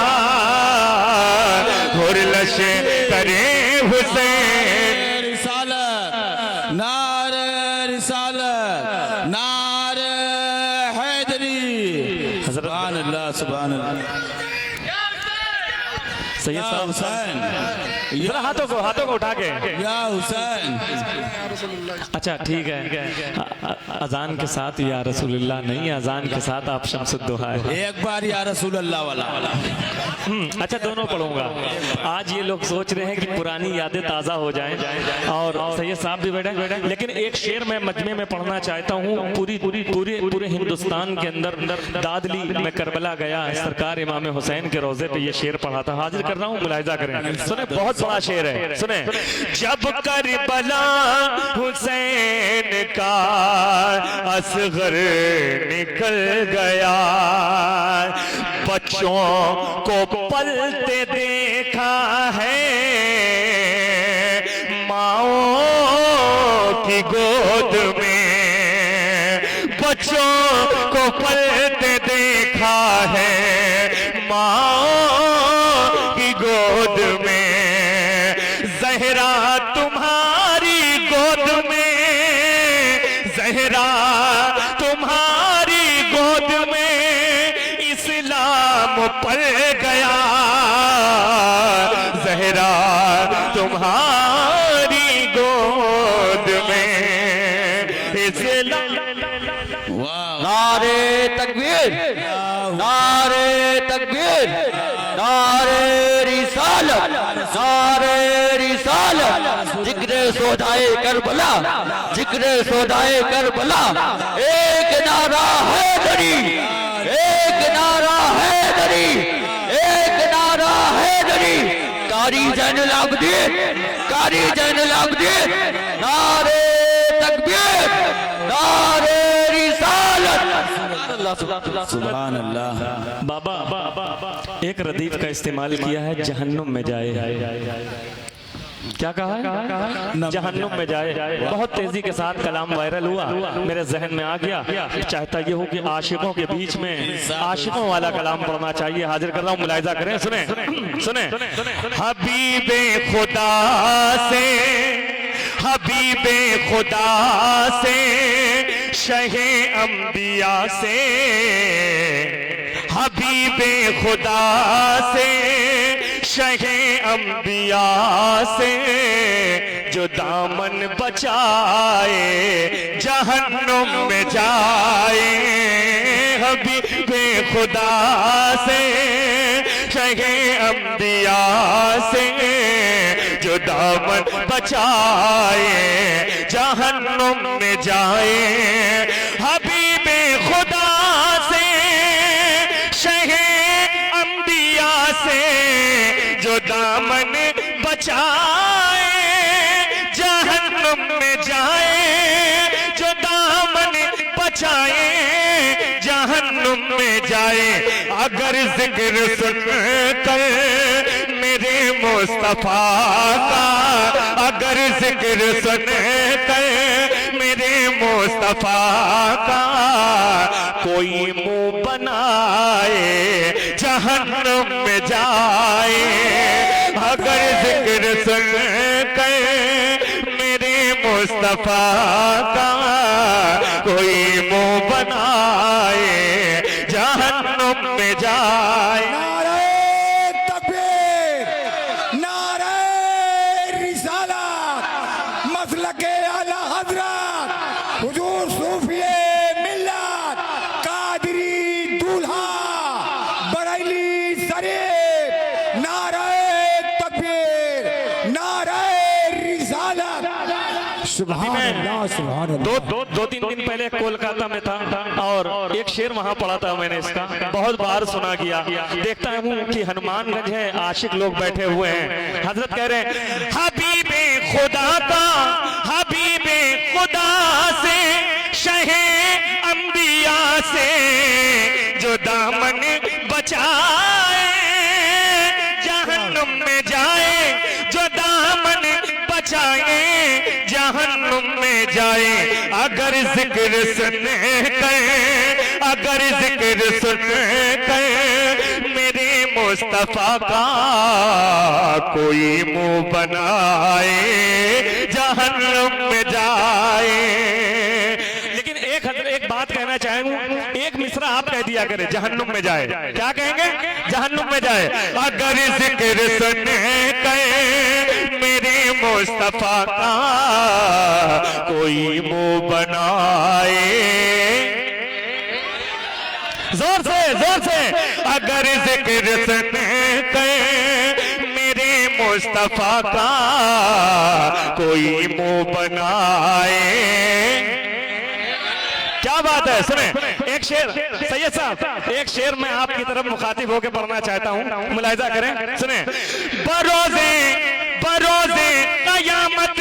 [SPEAKER 1] हुर लश्करे हुसैन
[SPEAKER 2] रिसालत, नारे रिसालत, नारे हैदरी। सुभान अल्लाह, सुभान अल्लाह।
[SPEAKER 1] सैयद साहब
[SPEAKER 2] हुसैन,
[SPEAKER 1] जरा हाथों को उठा के।
[SPEAKER 2] या हुसैन।
[SPEAKER 1] अच्छा ठीक है, अजान के साथ या रसूलुल्लाह नहीं, अजान के साथ आप शम्सुद्दोहा है।
[SPEAKER 2] एक बार या रसूल अल्लाह वाला।
[SPEAKER 1] अच्छा दोनों पढ़ूंगा। आज ये लोग सोच रहे हैं कि पुरानी यादें ताज़ा हो जाएं और सैयद साहब भी बैठे, लेकिन एक शेर मैं मजमे में पढ़ना चाहता हूँ। पूरे हिंदुस्तान के अंदर दादली में करबला गया, सरकार इमाम हुसैन के रोजे पे ये शेर पढ़ा था। हाजिर कर रहा हूँ, मुलाहिजा करें। सुने, बहुत बड़ा शेर है, सुने। जब करबला हुसैन का असगर निकल गया, बच्चों को पलते देखा है, माओ की गोद में बच्चों को पलते देखा है, माओ की गोद में। ज़हरा तुम्हारी गोद में, ज़हरा तुम्हारी गोद में इस्लाम पल गया। ज़हरा तुम्हारी गोद में इस्लाम।
[SPEAKER 3] नारे तकबीर, नारे तकबीर, नारे रिसालत, नारे रिसालत। जिक्रे सोदाए करबला, जिक्रे सोदाए करबला। एक नारा हैदरी, एक नारा हैदरी, एक नारा हैदरी। कारी जैनुल आबिदीन, कारी जैनुल आबिदीन। नारे तकबीर, नारे रिसालत।
[SPEAKER 2] सुभान अल्लाह।
[SPEAKER 1] बाबा एक रदीफ का इस्तेमाल किया है, जहन्नुम में जाए। क्या कहा है? जहन्नुम में जाए। बहुत तेजी के साथ कलाम वायरल हुआ, मेरे जहन में आ गया। चाहता ये हो कि आशिकों के बीच में आशिकों वाला कलाम पढ़ना चाहिए। हाजिर कर रहा हूँ, मुलाहिजा करें। सुने सुने। हबीबे खुदा से, हबीबे खुदा से, शहे अंबिया से, हबीबे खुदा से, शहे अंबिया से, जो दामन बचाए जहन्नुम में जाए। हबीबे खुदा से, शहे अंबिया से, जो दामन बचाए जहन्नुम में जाए। हबीबे खुदा से, शहे अंबिया से, जो दामन बचाए जहन्नुम में जाए, जो दामन बचाए जहन्नुम में जाए। अगर जिक्र सुनकर मेरे मुस्तफा का, अगर जिक्र सुनकर मेरे मुस्तफा का कोई मुंह बनाए जहन्नुम में जाए। अगर जिक्र सुनकर मेरे मुस्तफा का कोई मुंह बनाए जहन्नुम में जाए।
[SPEAKER 3] नारे तकबीर, नारे रिसालत। मसलके आला हज़रत हुजूर सूफिए मिल्लत कादरी दूल्हा बरेली शरीफ। नारे तकबीर, नारे रिसालत। सुभान अल्लाह, सुभान अल्लाह।
[SPEAKER 1] दो तीन दिन पहले कोलकाता में था और एक शेर वहां पढ़ा था मैंने, इसका बहुत बार सुना किया। देखता हूँ कि हनुमानगंज है, आशिक लोग बैठे हुए हैं। हजरत कह रहे हैं, हबीबे खुदा का, हबीबे खुदा से, शहे अंबिया से, जो दामन बचाए जहन्नुम में जाए, जो दामन बचाए
[SPEAKER 4] जहन्नुम में जाए अगर जिक्र सुने कहे, अगर जिक्र सुने कहे मेरे मुस्तफा का कोई मुंह बनाए जहन्नुम में जाए।
[SPEAKER 1] लेकिन एक बात कहना चाहूंगा, एक मिसरा आप कह दिया करें जहन्नुम में जाए। क्या कहेंगे?
[SPEAKER 4] जहन्नुम में जाए अगर जिक्र सुने कहे मेरे मुस्तफा का कोई मुंह बनाए। जोर से अगर जिक्र सुने कहे मेरे मुस्तफा का कोई मुंह बनाए।
[SPEAKER 1] क्या बात है? सुने एक शेर, सैयद साहब एक शेर मैं आपकी तरफ मुखातिब होकर पढ़ना चाहता हूँ, मुलाहिजा करें। सुने,
[SPEAKER 4] बरोज़े बरोज़े क़यामत,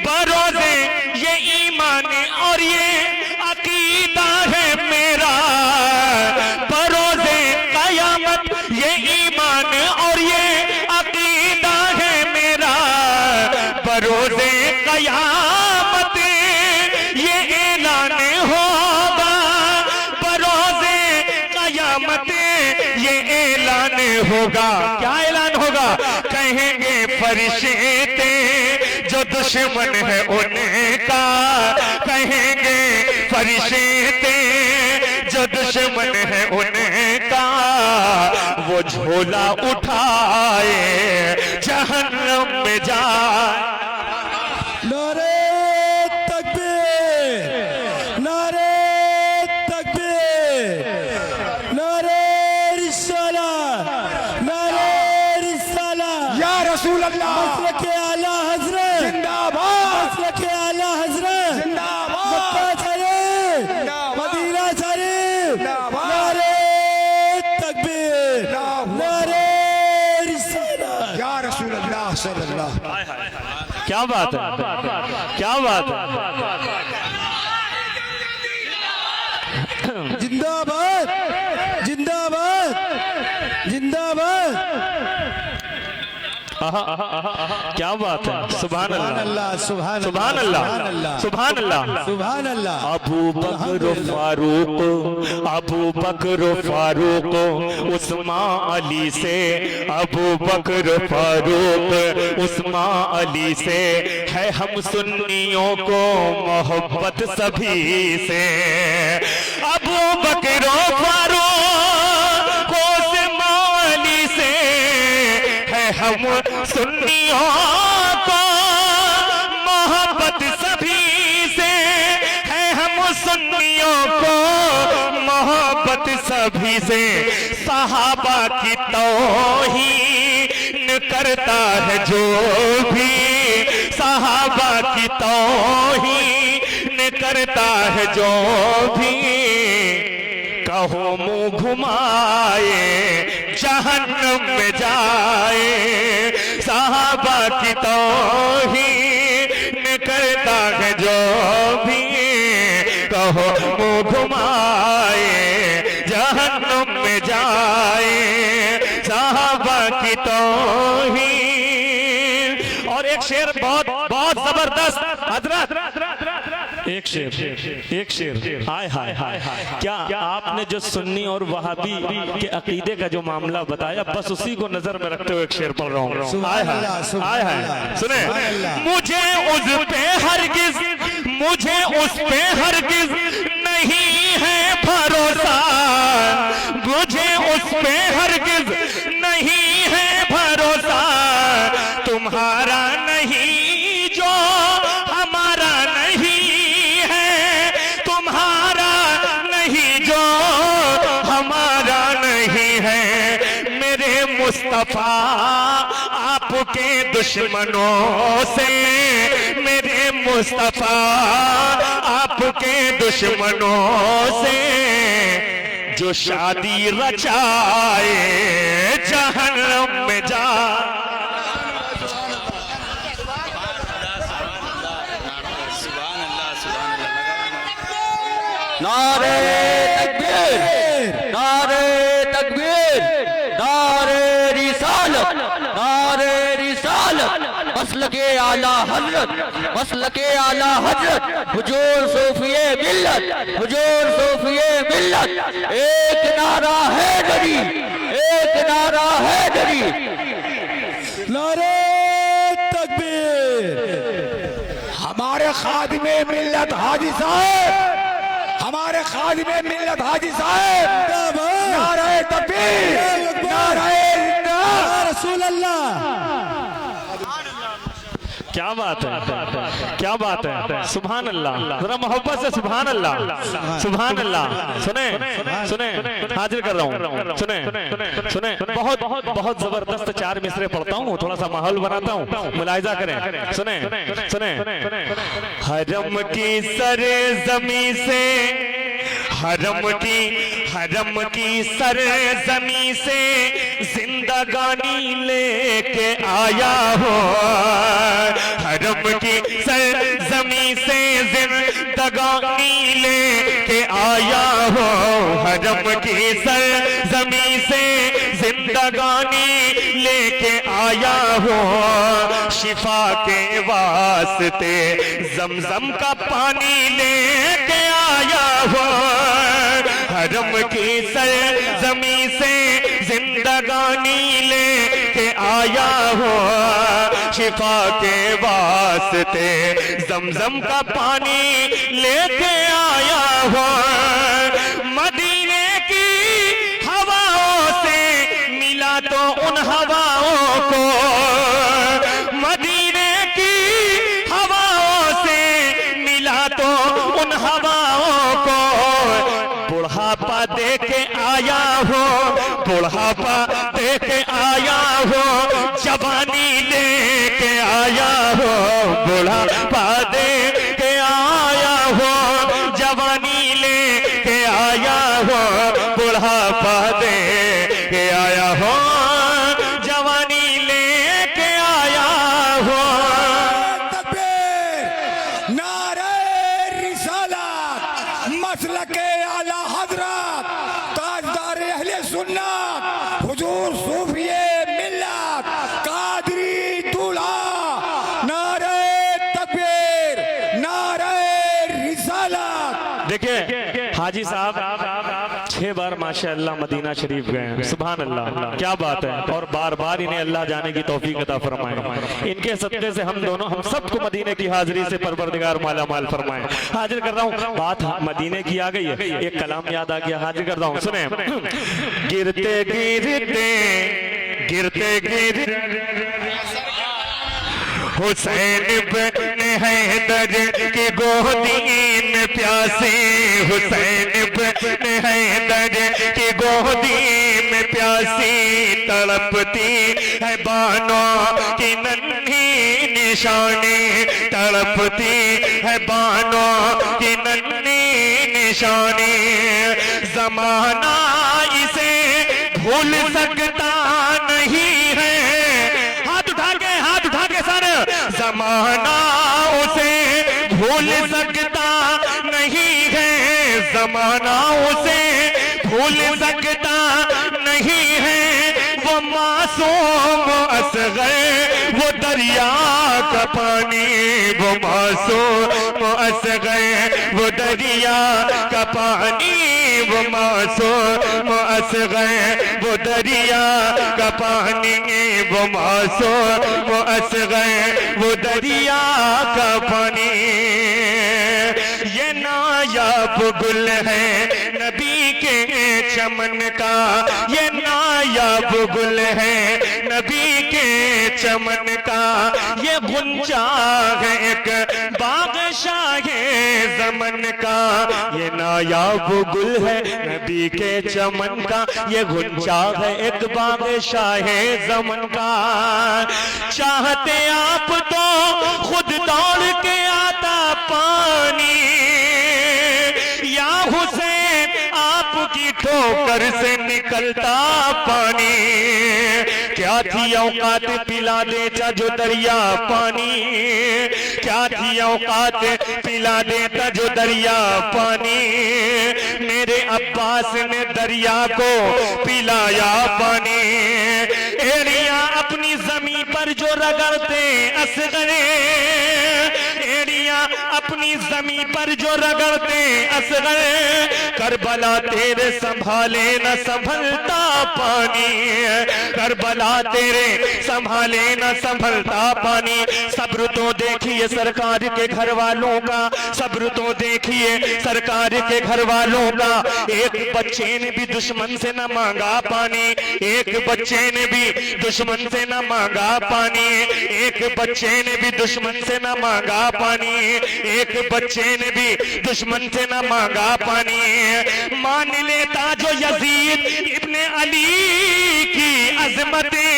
[SPEAKER 4] बरोज़े ये ईमान और ये अकीदा है मेरा। बरोज़े क़यामत ये ईमान और ये अकीदा है मेरा। बरोज़े क़यामत ये ऐलान होगा, बरोज़े क़यामत ये ऐलान होगा। क्या ऐलान होगा? कहेंगे फरिश्ते जो दुश्मन है उनका, कहेंगे फरिश्ते जो दुश्मन है उनका वो झोला उठाए जहन्नम में जाए।
[SPEAKER 2] नारे तकबीर, नारे तकबीर, नारे रिसालत, नारे रिसालत।
[SPEAKER 3] या रसूल अल्लाह
[SPEAKER 2] मसलक आला हजरत
[SPEAKER 3] जिंदाबाद,
[SPEAKER 2] मसलक आला हजरत
[SPEAKER 3] जिंदाबाद,
[SPEAKER 2] मक्का शरीफ,
[SPEAKER 3] जिंदाबाद,
[SPEAKER 2] मदीना शरीफ,
[SPEAKER 3] जिंदाबाद,
[SPEAKER 2] नारे तकबीर,
[SPEAKER 3] जिंदाबाद।
[SPEAKER 2] नारे रिसालत।
[SPEAKER 3] या रसूल अल्लाह सल्लल्लाहु।
[SPEAKER 1] क्या बात है? क्या बात है?
[SPEAKER 2] जिंदाबाद, जिंदाबाद, जिंदाबाद।
[SPEAKER 1] क्या बात है? सुभान अल्लाह,
[SPEAKER 2] सुभान
[SPEAKER 1] सुभान अल्लाह, सुभान अल्लाह।
[SPEAKER 2] सुभान अल्लाह।
[SPEAKER 1] अबू बकर फारूक, अबू बकर फारूक उस्मान अली से, अबू बकर फारूक उस्मान अली से है हम सुन्नियों को मोहब्बत सभी से। अबू बकर फारूक उस्मान अली से है हम सुन्नियों को मोहब्बत सभी से, है हम सुन्नियों को मोहब्बत सभी से। सहाबा की तौहीन करता है जो भी, सहाबा की तौहीन करता है जो भी, कहो मुंह घुमाए जहन्नम में जाए। सहाबा की तौहीन करता है जो भी, कहो मुंह घुमाए जहन्नम में जाए। सहाबा की तौहीन। और एक शेर बहुत बहुत जबरदस्त हजरत, एक शेर हाय हाय हाय। क्या आपने जो सुन्नी और वहाबी के अकीदे का जो मामला बताया, बस उसी को नजर में रखते हुए एक शेर पढ़ रहा हूँ। हाय हाय हाय, सुने। मुझे उस पे हरगिज, मुझे उस पे हरगिज नहीं है भरोसा, मुझे उस पे हरगिज नहीं है भरोसा। तुम्हारा नहीं जो हमारा नहीं है, तुम्हारा नहीं जो हमारा नहीं है। मेरे मुस्तफा आपके दुश्मनों से, मेरे मुस्तफा आपके दुश्मनों से जो शादी रचाए जहन्नम में जा।
[SPEAKER 5] नारे तकबीर, नारे तकबीर, नारे रिसालत, नारे रिसालत। मसलके आला हजरत, मसलके आला हजरत, हुजूर सूफिए मिल्लत, हुजूर सूफिए मिल्लत। एक नारा है दरी, एक नारा है दरी।
[SPEAKER 3] नारे तकबीर। हमारे खादिमे मिल्लत हाजी साहब, हमारे खादिमे मिल्लत हाजी साहब, नारे तकबीर, नारे रसूल अल्लाह।
[SPEAKER 1] क्या बात है, क्या बात है, सुभान अल्लाह। जरा मोहब्बत से सुभान अल्लाह, सुभान अल्लाह। सुने सुने, हाजिर कर रहा हूँ, सुने सुने। बहुत बहुत जबरदस्त 4 मिसरे पढ़ता हूँ, थोड़ा सा माहौल बनाता हूँ, मुलाहिजा करें। सुने सुने। हरम की सरजमी से, हरम की सरजमी से जिंदगानी लेके आया हो, हरम की सरजमी से जिंदगानी लेके आया हो, हरम की सरजमी से जिंदगानी लेके आया हो। शिफा के वास्ते जमजम का पानी लेके आया हो, हरम की सरजमी से जिंदगानी लेके आया हो। शिफा के वास्ते जमजम का पानी लेके आया हो। मदीने की हवाओं से मिला तो उन हवाओं को, मदीने की हवाओं से मिला तो उन हवाओं को। बुढ़ापा दे के आया हो, बुढ़ापा दे के आया हो, जवानी लेके आया हो, बुढ़ापा दे के आया हो, जवानी लेके आया हो, बुढ़ापा दे के आया हो, जवानी लेके आया हो।
[SPEAKER 3] तकबीर, नारे रिसालत, मसलके आला हजरत, ताजदार अहले सुन्नत, हुजूर सूफिए मिल्लत, कादरी दूल्हा। नारे तकबीर, नारे रिसालत।
[SPEAKER 1] देखिए हाजी साहब 6 बार माशाअल्लाह मदीना शरीफ गए हैं, सुभान अल्लाह, क्या बात है। और बार बार इन्हें अल्लाह जाने की तौफीक अता फरमाए। इनके सदक़े से हम दोनों, हम सबको मदीने की हाजिरी से परवरदिगार माला माल फरमाए। हाजिर कर रहा हूँ, बात मदीने की आ गई है, एक कलाम याद आ गया, हाजिर कर रहा हूँ, सुने। गिरते गिरते गिरते गिरते
[SPEAKER 4] हुसैन बन हैदर की गोदी में प्यासे, हुसैन बन हैदर की गोदी में प्यासी, तड़पती है बानों की नन्ही निशानी, तड़पती है बानों की नन्ही निशानी। जमाना इसे भूल सकता नहीं है, हाथ उठा के सर, जमाना उसे भूल सकता नहीं है, जमाना उसे भूल सकता नहीं है। वो मासूम असग़र, वो दरिया का पानी, वो मासूम असग़र, वो दरिया का पानी, वो मासूम असग़र, वो दरिया का पानी, वो मासूम असग़र, वो दरिया का पानी। ये नायाब गुल है नबी के चमन का, ये नायाब गुल है नबी के चमन का, ये गुंजा है एक बादशाहे ज़मन का, ये नायाब गुल है नबी के चमन का, ये गुंजा है एक बादशाहे ज़मन का। चाहते आप तो खुद दौड़ के आता पानी, या हुसैन आपकी ठोकर से निकलता पानी। क्या थी औकात पिला देता जो दरिया पानी, क्या थी औकात पिला देता जो दरिया पानी। मेरे अब्बास ने दरिया को पिलाया पानी, एड़ियां अपनी जमीन पर पर जो रगड़ते असगरे, एड़ियां अपनी जमीन पर जो रगड़ते असगरे, करबला तेरे संभाले न संभलता पानी, करबला तेरे संभाले न संभलता पानी। सब्र तो देखिए सरकार के घर वालों का, सब्र तो देखिए सरकार के घर वालों का। एक बच्चे ने भी दुश्मन से न मांगा पानी, एक बच्चे ने भी दुश्मन से न मांगा पानी, एक बच्चे ने भी दुश्मन से न मांगा पानी, एक बच्चे ने भी दुश्मन से न मांगा पानी। मान लेता जो यजीद इब्ने अली की अजमतें,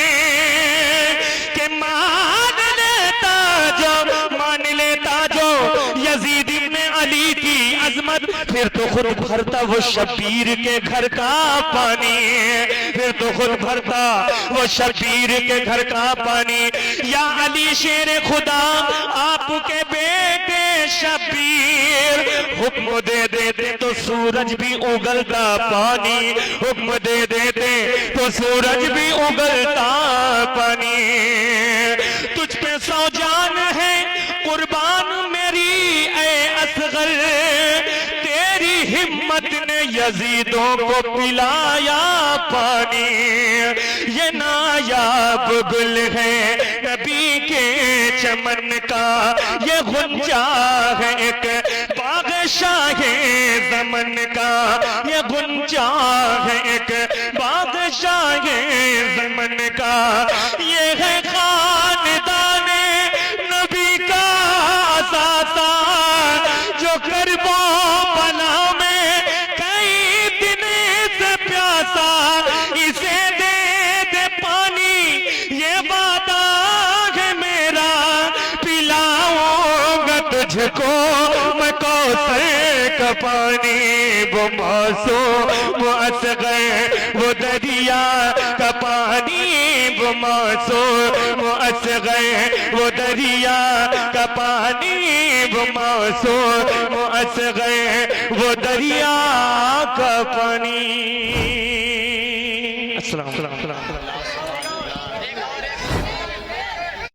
[SPEAKER 4] के मान लेता जो यजीद इब्ने अली की अजमत, फिर तो खुद भरता वो शबीर के घर का पानी, फिर तो खुद भरता वो शबीर के घर का पानी। या अली शेर खुदा आपके बेटे शबीर, हुक्म दे देते तो सूरज भी उगलता पानी, हुक्म दे देते तो सूरज भी उगलता पानी। तुझ पे सौ जान है कुर्बान मेरी ऐ असगर, तेरी हिम्मत ने यजीदों को पिलाया पानी। ये नायाब गुल है नबी के चमन का, ये गुंजा है एक बाग शाहे ज़मन का, ये गुंजा है एक बाग शाहे ज़मन का। ये है खानदाने नबी का असासा, जो करबो बला में कई दिन से प्यासा, इसे दे दे पानी ये वादा है मेरा, पिलाऊंगा तुझको मैं कौसर का पानी। वो मासूम वो असग़र वो दरिया का पानी, वो मासूम वो असग़र वो दरिया का पानी, वो मासूम वो असग़र वो दरिया का पानी। अस्सलाम वालेकुम।